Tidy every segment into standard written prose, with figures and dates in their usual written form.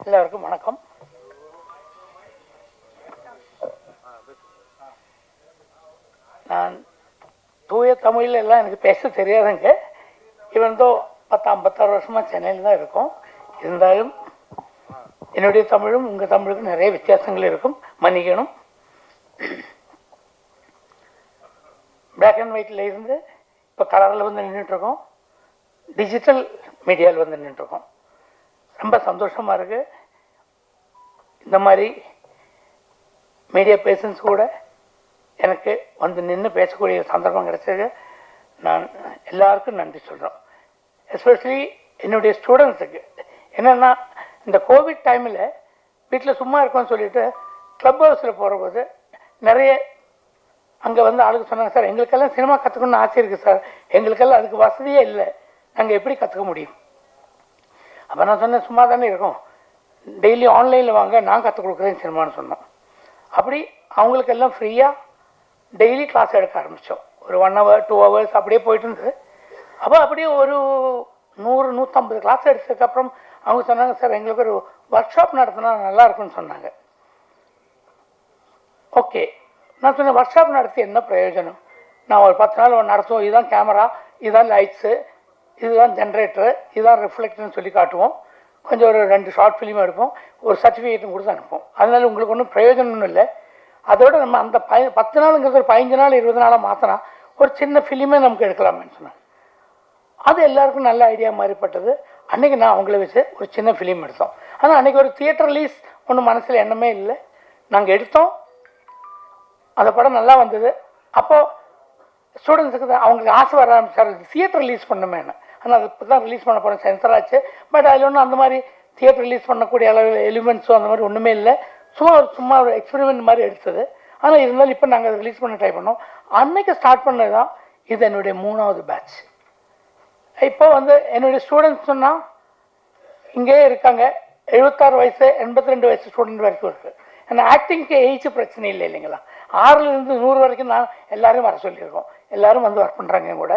எல்லாருக்கும் வணக்கம். நான் தூய தமிழில் எல்லாம் எனக்கு பேச தெரியாதுங்க. இவன் தோ 56 வருஷமாக சென்னையில் தான் இருக்கும். இருந்தாலும் என்னுடைய தமிழும் உங்கள் தமிழுக்கும் நிறைய வித்தியாசங்கள் இருக்கும், மன்னிக்கணும். பிளாக் அண்ட் ஒயிட்டில் இருந்து இப்போ கலரில் வந்து நின்றுட்டுருக்கோம், டிஜிட்டல் மீடியாவில் வந்து நின்றுட்டுருக்கோம். ரொம்ப சந்தோஷமாக இருக்குது. இந்த மாதிரி மீடியா பேர்சன்ஸ் கூட எனக்கு வந்து நின்று பேசக்கூடிய சந்தர்ப்பம் கிடைச்சது. நான் எல்லாருக்கும் நன்றி சொல்கிறோம். எஸ்பெஷலி என்னுடைய ஸ்டூடெண்ட்ஸுக்கு. என்னென்னா, இந்த கோவிட் டைமில் வீட்டில் சும்மா இருக்கோன்னு சொல்லிவிட்டு க்ளப் ஹவுஸில் போகிறபோது நிறைய அங்கே வந்து ஆளுக்கு சொன்னாங்க, சார் எங்களுக்கெல்லாம் சினிமா கற்றுக்கணும்னு ஆசை இருக்குது சார், எங்களுக்கெல்லாம் அதுக்கு வசதியே இல்லை, நாங்கள் எப்படி கற்றுக்க முடியும்? அப்போ நான் சொன்னேன், சும்மா தானே இருக்கோம், டெய்லி ஆன்லைனில் வாங்க, நான் கற்றுக் கொடுக்குறேன் சினிமான்னு சொன்னோம். அப்படி அவங்களுக்கெல்லாம் ஃப்ரீயாக டெய்லி கிளாஸ் எடுக்க ஆரம்பித்தோம். ஒரு 1 hour 2 hours அப்படியே போயிட்டு இருந்தது. அப்போ அப்படியே ஒரு 100-150 கிளாஸ் எடுத்ததுக்கப்புறம் அவங்க சொன்னாங்க, சார் எங்களுக்கு ஒரு ஒர்க் ஷாப் நடத்தினா நல்லாயிருக்குன்னு சொன்னாங்க. ஓகே, நான் சொன்னேன், ஒர்க் ஷாப் நடத்தி என்ன பிரயோஜனம்? நான் ஒரு 10 நாள் நடத்துவோம். இதுதான் கேமரா, இதுதான் லைட்ஸு, இதுதான் ஜென்ரேட்டரு, இதுதான் ரிஃப்ளெக்டர்னு சொல்லி காட்டுவோம். கொஞ்சம் ஒரு 2 ஷார்ட் ஃபிலிம் எடுப்போம், ஒரு சர்டிஃபிகேட்டும் கொடுத்து அனுப்போம். அதனால உங்களுக்கு ஒன்றும் பிரயோஜனம் இல்லை. அதோடு நம்ம அந்த 10 நாளுங்கிறது ஒரு 15 நாள் 20 நாளாக மாற்றினா ஒரு சின்ன ஃபிலிமே நமக்கு எடுக்கலாமேன்னு சொன்னாங்க. அது எல்லாருக்கும் நல்ல ஐடியா மாறிப்பட்டது. அன்றைக்கி நான் அவங்கள வச்சு ஒரு சின்ன ஃபிலிம் எடுத்தோம். ஆனால் அன்றைக்கி ஒரு தியேட்டர் ரிலீஸ் ஒன்றும் மனசில் எண்ணமே இல்லை. நாங்கள் எடுத்தோம், அந்த படம் நல்லா வந்தது. அப்போது ஸ்டூடெண்ட்ஸுக்கு தான் அவங்களுக்கு ஆசை வர ஆரம்பிச்சார், தியேட்டர் ரிலீஸ் பண்ணுமேன்னு. ஆனால் அது இப்போ தான் ரிலீஸ் பண்ண போகிறோம், சென்சர் ஆச்சு. பட் அதில் ஒன்றும் அந்த மாதிரி தியேட்டர் ரிலீஸ் பண்ணக்கூடிய அளவில் எலிமெண்ட்ஸோ அந்த மாதிரி ஒன்றுமே இல்லை. சும்மா ஒரு எக்ஸ்பெரிமெண்ட் மாதிரி எடுத்தது. ஆனால் இருந்தாலும் இப்போ நாங்கள் அதை ரிலீஸ் பண்ண ட்ரை பண்ணோம். அன்னைக்கு ஸ்டார்ட் பண்ணது தான் இது என்னுடைய 3வது பேட்ச். இப்போ வந்து என்னுடைய ஸ்டூடெண்ட்ஸ் சொன்னால் இங்கேயே இருக்காங்க. 76 வயசு 82 வயசு ஸ்டூடெண்ட் வரைக்கும் இருக்குது. ஏன்னா ஆக்டிங்க்கு ஏஜ் பிரச்சனை இல்லை இல்லைங்களா. 6லேருந்து 100 வரைக்கும் நான் எல்லோரும் வர சொல்லியிருக்கோம். எல்லோரும் வந்து ஒர்க் பண்ணுறாங்க, கூட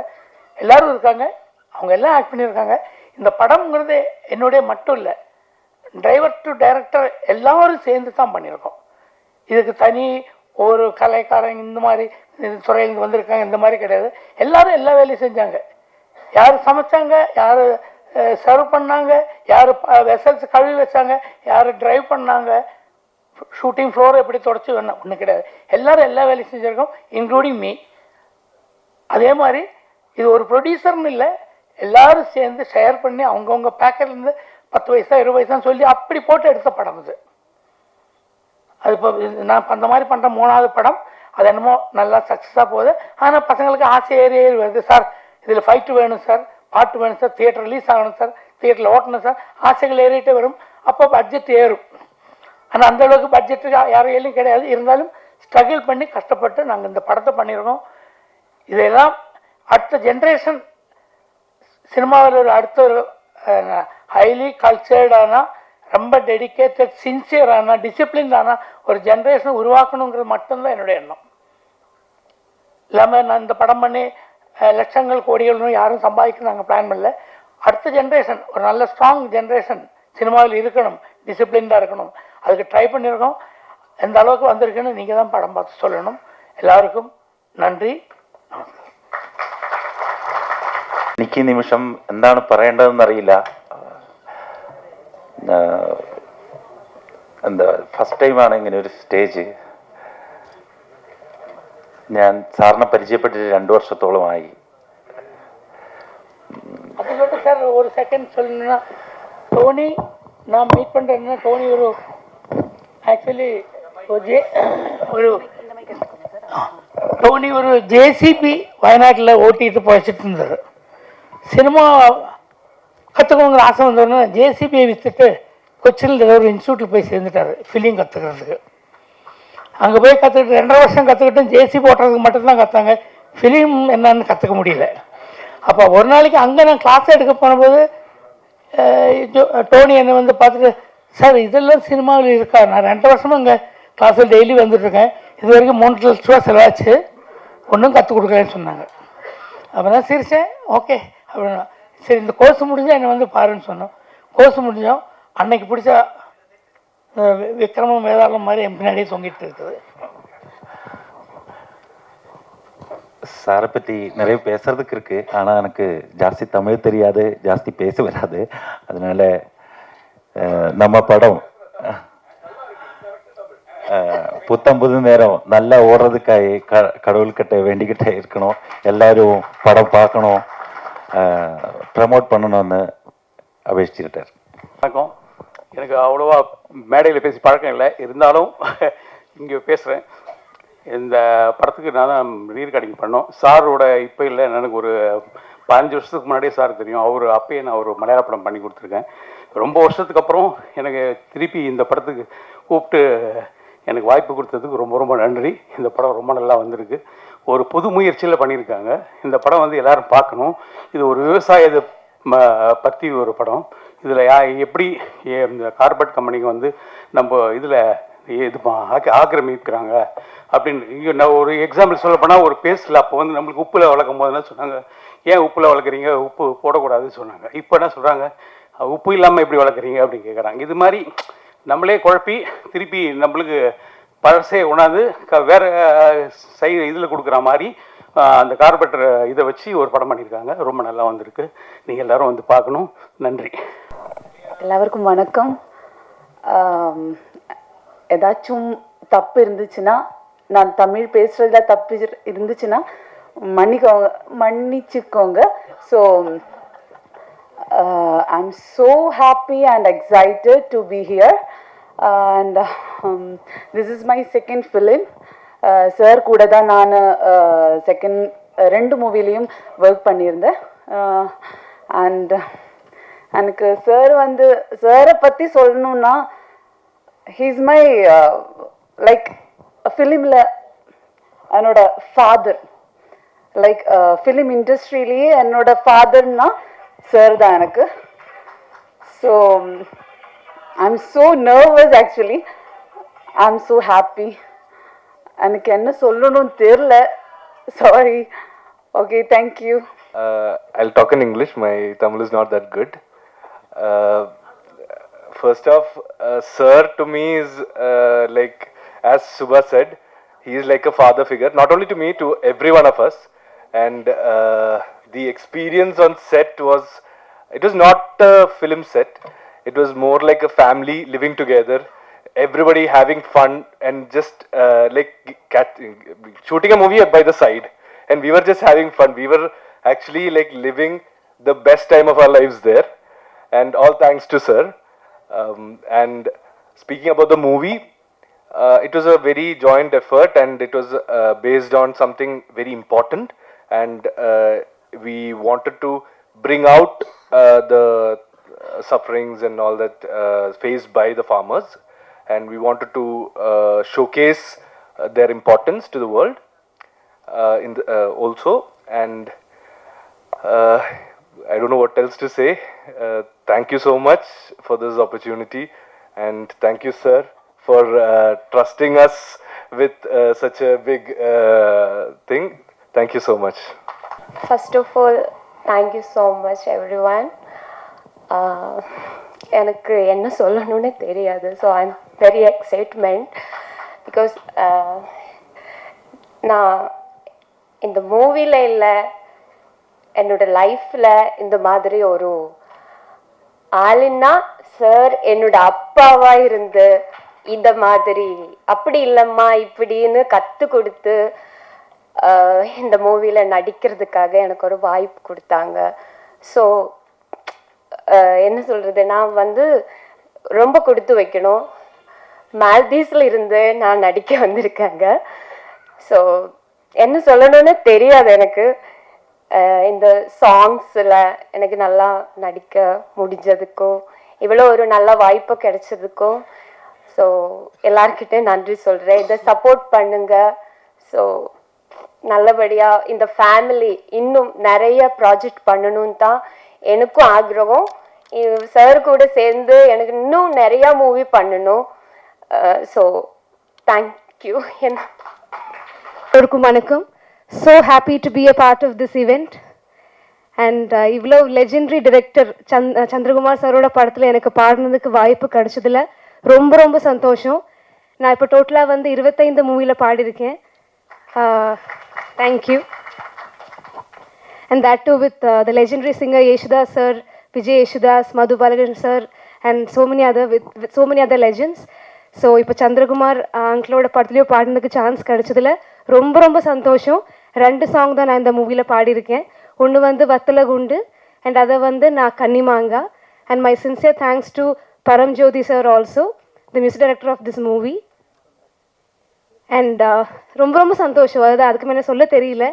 எல்லோரும் இருக்காங்க. அவங்க எல்லாம் ஆக்ட் பண்ணியிருக்காங்க. இந்த படம்ங்கிறது என்னுடைய மட்டும் இல்லை, டிரைவர் டு டைரக்டர் எல்லோரும் சேர்ந்து தான் பண்ணியிருக்கோம். இதுக்கு தனி ஒரு கலைக்காரங்க இந்த மாதிரி துறையிலேருந்து வந்திருக்காங்க இந்த மாதிரி கிடையாது. எல்லோரும் எல்லா வேலையும் செஞ்சாங்க. யார் சமைச்சாங்க, யார் சர்வ் பண்ணாங்க, யார் வெசல்ஸ் கழுவி வச்சாங்க, யார் ட்ரைவ் பண்ணாங்க, ஷூட்டிங் ஃப்ளோரை எப்படி தொடச்சி வேணும் ஒன்றும் கிடையாது. எல்லோரும் எல்லா வேலையும் செஞ்சுருக்கோம், இன்க்ளூடிங் மீ. அதே மாதிரி இது ஒரு ப்ரொடியூசர்னு இல்லை, எல்லோரும் சேர்ந்து ஷேர் பண்ணி அவங்கவுங்க பேக்கெட்லேருந்து 10 பைசா 20 பைசான்னு சொல்லி அப்படி போட்டு எடுத்த படம் இது. அது இப்போ நான் அந்த மாதிரி பண்ணுற 3வது படம். அது என்னமோ நல்லா சக்ஸஸாக போகுது. ஆனால் பசங்களுக்கு ஆசை ஏறி வருது, சார் இதில் ஃபைட்டு வேணும் சார், பாட்டு வேணும் சார், தியேட்டர் ரிலீஸ் ஆகணும் சார், தியேட்டரில் ஓட்டணும் சார், ஆசைகள் ஏறிட்டே வரும். அப்போ பட்ஜெட் ஏறும். ஆனால் அந்தளவுக்கு பட்ஜெட்டு யாரையும் கிடையாது. இருந்தாலும் ஸ்ட்ரகிள் பண்ணி கஷ்டப்பட்டு நாங்கள் இந்த படத்தை பண்ணியிருக்கோம். இதெல்லாம் அடுத்த ஜென்ரேஷன் சினிமாவில் ஒரு அடுத்த ஒரு ஹைலி கல்ச்சர்டான, ரொம்ப டெடிக்கேட்டட், சின்சியரான, டிசிப்ளின்டான ஒரு ஜென்ரேஷன் உருவாக்கணுங்கிறது மட்டும்தான் என்னுடைய எண்ணம். இல்லாமல் நான் இந்த படம் பண்ணி லட்சங்கள் கோடிகள் யாரும் சம்பாதிக்கணும் நாங்கள் பிளான் பண்ணல. அடுத்த ஜென்ரேஷன் ஒரு நல்ல ஸ்ட்ராங் ஜென்ரேஷன் சினிமாவில் இருக்கணும், டிசிப்ளின்டாக இருக்கணும், அதுக்கு ட்ரை பண்ணியிருக்கோம். எந்த அளவுக்கு வந்திருக்குன்னு நீங்கள் தான் படம் பார்த்து சொல்லணும். எல்லாருக்கும் നന്ദി. എനിക്ക് ഈ നിമിഷം എന്താണ് പറയേണ്ടതെന്ന് അറിയില്ല. എന്താ ഫസ്റ്റ് ടൈമാണ് ഇങ്ങനെ ഒരു സ്റ്റേജ്. ഞാൻ സാറിനെ പരിചയപ്പെട്ടിട്ട് 2 വർഷത്തോളമായി. அதுக்கு சார் ஒரு செகண்ட் சொல்லணும்னா, டோனி நான் மீட் பண்ணுறேன்னா, டோனி ஒரு ஆக்சுவலி டோனி ஒரு ஜேசிபி வயநாட்டில் ஓட்டிட்டு போயிட்டு இருந்தார். சினிமா கற்றுக்கணுங்கிற ஆசை வந்தோடனே ஜேசிபியை விற்றுட்டு கொச்சினில் ஏதோ ஒரு இன்ஸ்டியூட்டில் போய் சேர்ந்துட்டார் ஃபிலிம் கற்றுக்கிறதுக்கு. அங்கே போய் கற்றுக்கிட்டு 2.5 வருஷம் கற்றுக்கிட்டு ஜேசிபி ஓட்டுறதுக்கு மட்டும்தான் கற்றாங்க, ஃபிலிம் என்னன்னு கற்றுக்க முடியல. அப்போ ஒரு நாளைக்கு அங்கே நான் கிளாஸ் எடுக்க போனபோது டோனி என்னை வந்து பார்த்துட்டு, சார் இதெல்லாம் சினிமாவில் இருக்கா? நான் 2 வருஷமாக இங்கே கிளாஸில் டெய்லி வந்துட்டுருக்கேன், இது வரைக்கும் 3 லட்ச ரூபா செலவாச்சு, ஒன்றும் கற்றுக் கொடுக்குறேன்னு சொன்னாங்க. அப்போ தான் சிரிச்சேன். ஓகே அப்படின்னா, சரி இந்த கோர்ஸ் முடிஞ்சால் என்னை வந்து பாருன்னு சொன்னோம். கோர்ஸ் முடிஞ்சோம். அன்னைக்கு பிடிச்ச விக்ரமும் வேதாளம் மாதிரி என் பின்னாடியே தொங்கிட்டு இருக்குது. சாரை பற்றி நிறைய பேசுறதுக்கு இருக்கு, ஆனால் எனக்கு ஜாஸ்தி தமிழ் தெரியாது, ஜாஸ்தி பேச வராது. அதனால நம்ம படம் புத்தம் புது நேரம் நல்லா ஓடுறதுக்காக கடவுள்கிட்ட வேண்டிக்கிட்டே இருக்கணும். எல்லாரும் படம் பார்க்கணும், ப்ரமோட் பண்ணணும்னு அபேட்சிக்கிட்டார். வணக்கம். எனக்கு அவ்வளோவா மேடையில் பேசி பழக்கம் இல்லை, இருந்தாலும் இங்கே பேசுகிறேன். இந்த படத்துக்கு நான் தான் ரீரெக்கார்டிங் பண்ணோம். சாரோட இப்போ இல்லை, எனக்கு ஒரு 15 வருஷத்துக்கு முன்னாடியே சார் தெரியும். அவர் அப்பயே நான் ஒரு மலையாள படம் பண்ணி கொடுத்துருக்கேன். ரொம்ப வருஷத்துக்கு அப்புறம் எனக்கு திருப்பி இந்த படத்துக்கு கூப்பிட்டு எனக்கு வாய்ப்பு கொடுத்ததுக்கு ரொம்ப ரொம்ப நன்றி. இந்த படம் ரொம்ப நல்லா வந்திருக்கு, ஒரு புது முயற்சியில் பண்ணியிருக்காங்க. இந்த படம் வந்து எல்லோரும் பார்க்கணும். இது ஒரு விவசாயத்தை பற்றி ஒரு படம். இதில் எப்படி இந்த கார்பரேட் கம்பெனிக்கு வந்து நம்ம இதில் இது ஆக்கிரமிக்கிறாங்க அப்படின்னு. இங்கே நான் ஒரு எக்ஸாம்பிள் சொல்ல போனால், ஒரு பேஸ்டில் அப்போ வந்து நம்மளுக்கு உப்பில் வளர்க்கும் போது என்ன சொன்னாங்க, ஏன் உப்பில் வளர்க்குறீங்க, உப்பு போடக்கூடாதுன்னு சொன்னாங்க. இப்போ என்ன சொல்கிறாங்க, உப்பு இல்லாமல் எப்படி வளர்க்குறீங்க அப்படின்னு கேட்குறாங்க. இது மாதிரி நம்மளே குழப்பி திருப்பி நம்மளுக்கு பழசே உணாது வேறு இதில் கொடுக்குற மாதிரி அந்த கார்பரேட்டர் இதை வச்சு ஒரு படம் பண்ணியிருக்காங்க. ரொம்ப நல்லா வந்திருக்கு. நீங்கள் எல்லோரும் வந்து பார்க்கணும். நன்றி. எல்லாருக்கும் வணக்கம். ஏதாச்சும் தப்பு இருந்துச்சுன்னா, நான் தமிழ் பேசுகிறதுல தப்பு இருந்துச்சுன்னா மன்னிச்சுக்கோங்க. So I'm so happy and excited to be here, and this is my second film. Sir கூட தான் நான் செகண்ட் 2 மூவிலையும் ஒர்க் பண்ணியிருந்தேன். அண்ட் எனக்கு சாரை பற்றி சொல்லணுன்னா, ஹீஸ் மை லைக் ஃபிலிமில் என்னோட ஃபாதர். லைக் ஃபிலிம் இண்டஸ்ட்ரியிலேயே என்னோட ஃபாதர்னா சார் தான் எனக்கு. So I'm so nervous, actually I'm so happy. எனக்கு என்ன சொல்லணும்னு தெரியல, sorry. Okay, thank you. I'll talk in English. My Tamil is not that good. First off, sir to me is like, as Subha said, he is like a father figure, not only to me, to every one of us. And the experience on set was, it was not a film set. It was more like a family living together, everybody having fun, and just like shooting a movie by the side, and we were just having fun. We were actually like living the best time of our lives there, and all thanks to sir. And speaking about the movie, it was a very joint effort, and it was based on something very important, and we wanted to bring out the sufferings and all that faced by the farmers, and we wanted to showcase their importance to the world also. And I don't know what else to say. Thank you so much for this opportunity, and thank you sir for trusting us with such a big thing. Thank you so much. First of all, thank you so much everyone. எனக்கு என்ன சொல்லணும்னு தெரியாது. So I'm very excitement because நான் இந்த மூவியில் இல்லை, என்னோட லைஃப்பில் இந்த மாதிரி ஒரு ஆளுன்னா சார் என்னோட அப்பாவாக இருந்து இந்த மாதிரி அப்படி இல்லைம்மா இப்படின்னு கற்றுக் கொடுத்து இந்த மூவியில் நடிக்கிறதுக்காக எனக்கு ஒரு வாய்ப்பு கொடுத்தாங்க. ஸோ என்ன சொல்கிறது, நான் ரொம்ப கொடுத்து வைக்கணும். மால்தீவ்ஸில் இருந்து நான் நடிக்க வந்திருக்கேங்க. ஸோ என்ன சொல்லணும்னு தெரியாது எனக்கு. இந்த சாங்ஸில் எனக்கு நல்லா நடிக்க முடிஞ்சதுக்கும், இவ்வளோ ஒரு நல்ல வாய்ப்பு கிடைச்சதுக்கும் ஸோ எல்லார்கிட்டே நன்றி சொல்கிறேன். இதை சப்போர்ட் பண்ணுங்க. ஸோ நல்லபடியாக இந்த ஃபேமிலி இன்னும் நிறைய ப்ராஜெக்ட் பண்ணணும்னு தான் எனக்கும் ஆக்ரகம். சார் கூட சேர்ந்து எனக்கு இன்னும் நிறையா மூவி பண்ணணும். So thank you. எல்லாருக்கும் வணக்கம். So happy to be a part of this event. And இவ்வளோ லெஜெண்டரி டிரெக்டர் சந்திரகுமார் சாரோட படத்தில் எனக்கு பாடினதுக்கு வாய்ப்பு கிடைச்சதில் ரொம்ப ரொம்ப சந்தோஷம். நான் இப்போ டோட்டலாக வந்து 25 மூவியில் பாடியிருக்கேன். Thank you. And that too with the legendary singer Yeshudas sir, Vijay Yeshudas, Madhu Balakrishnan sir, and so many other legends. So இப்போ சந்திரகுமார் அங்கிளோட படத்துலையோ பாடினதுக்கு சான்ஸ் கிடைச்சதுல ரொம்ப ரொம்ப சந்தோஷம். 2 சாங் தான் நான் இந்த மூவியில் பாடியிருக்கேன். ஒன்று வந்து வத்தல குண்டு அண்ட் அதை வந்து நான் கன்னிமாங்கா. And my sincere thanks to Paramjothi sir also, the music director of this movie. And ரொம்ப ரொம்ப சந்தோஷம், அதாவது அதுக்கு மேலே சொல்ல தெரியல.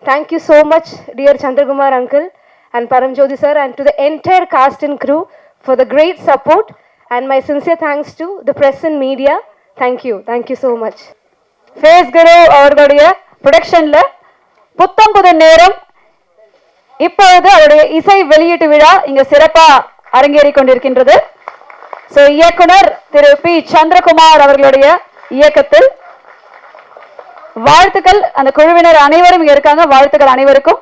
Thank you so much, dear Chandrakumar uncle and Paramjyothi sir, and to the entire cast and crew for the great support. And my sincere thanks to the press and media. Thank you so much. ஃபேஸ் குரு அவர்களுடைய ப்ரொடக்ஷன்ல புத்தம் புது நேரம் இப்பொழுது அவருடைய இசை வெளியீட்டு விழா இங்க சிறப்பா அரங்கேறி கொண்டிருக்கின்றது. ஸோ இயக்குனர் திரு பி சந்திரகுமார் அவர்களுடைய இயக்கத்தில் வாழ்த்துக்கள். அந்த குழுவினர் அனைவரும் இங்க இருக்காங்க. வாழ்த்துக்கள் அனைவருக்கும்.